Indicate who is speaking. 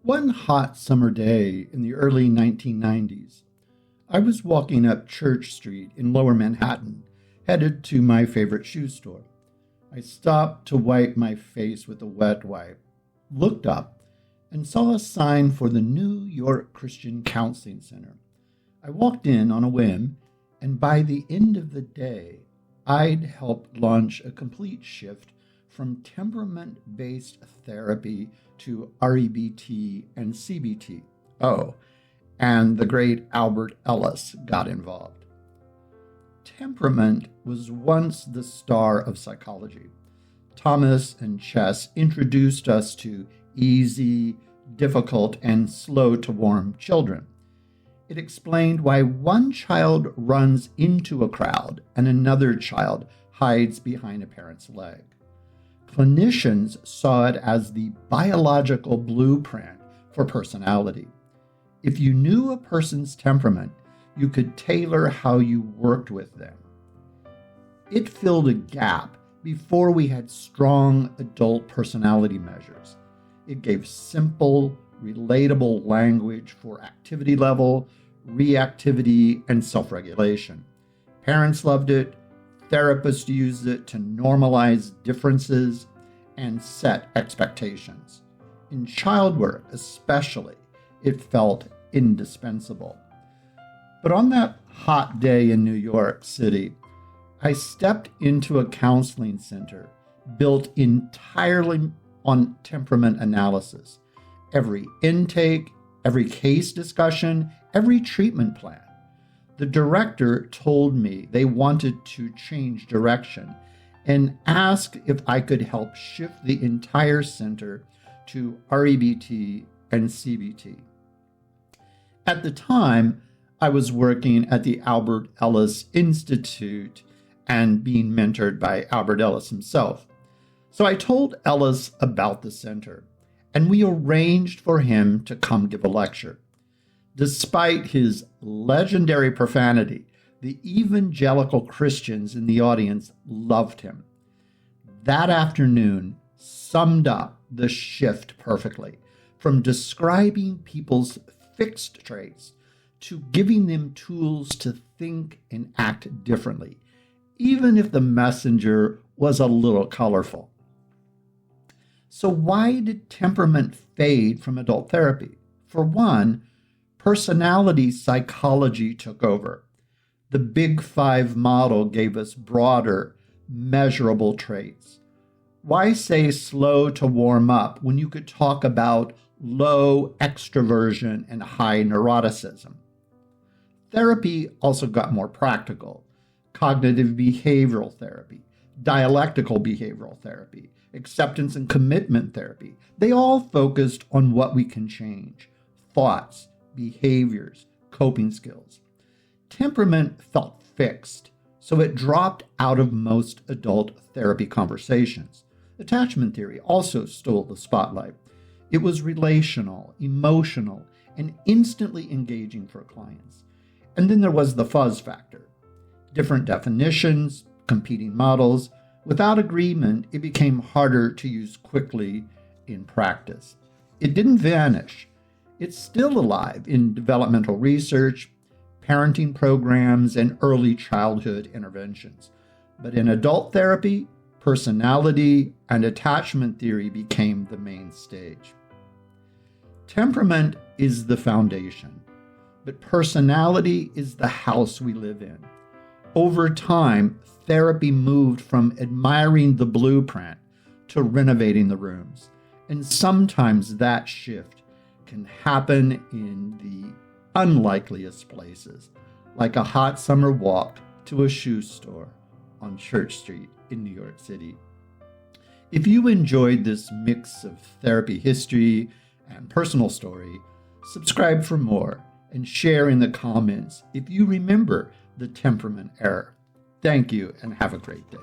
Speaker 1: One hot summer day in the early 1990s, I was walking up Church Street in Lower Manhattan, headed to my favorite shoe store. I stopped to wipe my face with a wet wipe, looked up, and saw a sign for the New York Christian Counseling Center. I walked in on a whim, and by the end of the day, I'd helped launch a complete shift from temperament-based therapy to REBT and CBT. Oh, and the great Albert Ellis got involved. Temperament was once the star of psychology. Thomas and Chess introduced us to easy, difficult, and slow-to-warm children. It explained why one child runs into a crowd and another child hides behind a parent's leg. Clinicians saw it as the biological blueprint for personality. If you knew a person's temperament, you could tailor how you worked with them. It filled a gap before we had strong adult personality measures. It gave simple, relatable language for activity level, reactivity, and self-regulation. Parents loved it. Therapists used it to normalize differences and set expectations. In child work, especially, it felt indispensable. But on that hot day in New York City, I stepped into a counseling center built entirely on temperament analysis. Every intake, every case discussion, every treatment plan. The director told me they wanted to change direction and asked if I could help shift the entire center to REBT and CBT. At the time, I was working at the Albert Ellis Institute and being mentored by Albert Ellis himself. So I told Ellis about the center, and we arranged for him to come give a lecture. Despite his legendary profanity, the evangelical Christians in the audience loved him. That afternoon summed up the shift perfectly, from describing people's fixed traits to giving them tools to think and act differently, even if the messenger was a little colorful. So why did temperament fade from adult therapy? For one, personality psychology took over. The Big Five model gave us broader, measurable traits. Why say slow to warm up when you could talk about low extroversion and high neuroticism? Therapy also got more practical. Cognitive behavioral therapy, dialectical behavioral therapy, acceptance and commitment therapy. They all focused on what we can change: thoughts, behaviors, coping skills. Temperament felt fixed, so it dropped out of most adult therapy conversations. Attachment theory also stole the spotlight. It was relational, emotional, and instantly engaging for clients. And then there was the fuzz factor. Different definitions, competing models. Without agreement, it became harder to use quickly in practice. It didn't vanish. It's still alive in developmental research, parenting programs, and early childhood interventions. But in adult therapy, personality and attachment theory became the main stage. Temperament is the foundation, but personality is the house we live in. Over time, therapy moved from admiring the blueprint to renovating the rooms. And sometimes that shift can happen in the unlikeliest places, like a hot summer walk to a shoe store on Church Street in New York City. If you enjoyed this mix of therapy history and personal story, subscribe for more and share in the comments if you remember the temperament era. Thank you and have a great day.